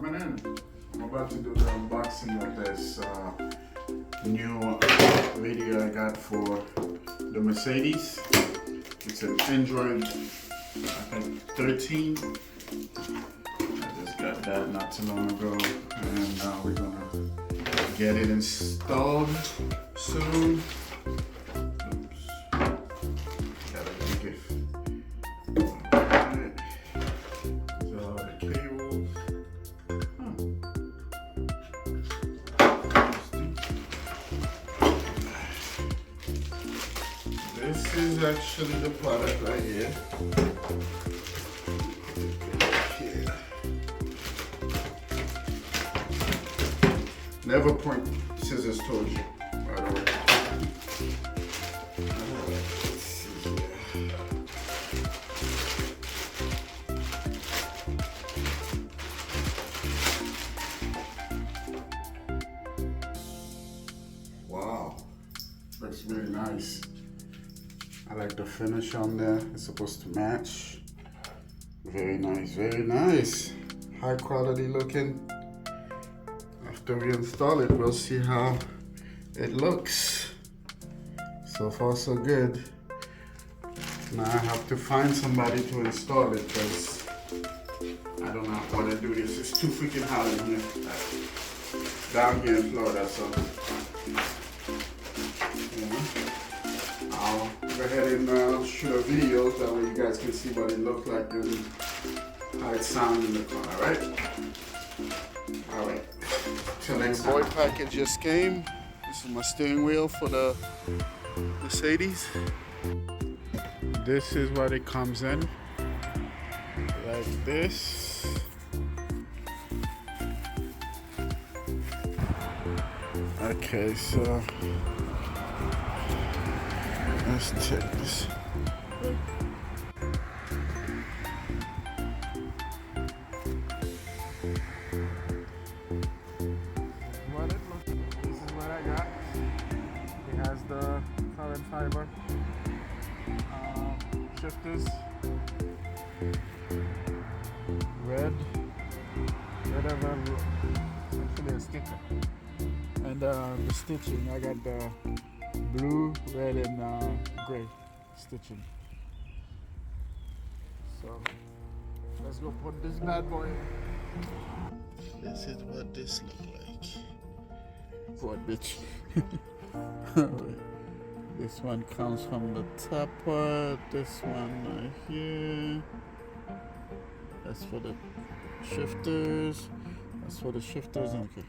Coming in. I'm about to do the unboxing of this new video I got for the Mercedes. It's an Android, I think 13. I just got that not too long ago, and now we're gonna get it installed soon. Oops. Gotta make it. Alright. So the cables. This is actually the product right here. Never point scissors towards you, by the way. Let's see here. Wow, looks really nice. I like the finish on there. It's supposed to match. Very nice, very nice. High quality looking. After we install it, we'll see how it looks. So far, so good. Now I have to find somebody to install it because I don't know how to do this. It's too freaking hot in here. Down here in Florida, so yeah. I'll go ahead and shoot a video that way you guys can see what it looks like and how it sounds in the car, alright? Alright. Till next time. Boy package just came. This is my steering wheel for the Mercedes. This is what it comes in. Like this. Okay, so let's check this. This is what I got. It has the carbon fiber shifters, red actually a sticker, and the stitching. I got the blue, red, and gray stitching. So let's go put this bad boy in. This is what this looks like. What bitch? This one comes from the top part. This one right here. That's for the shifters. That's for the shifters. Okay.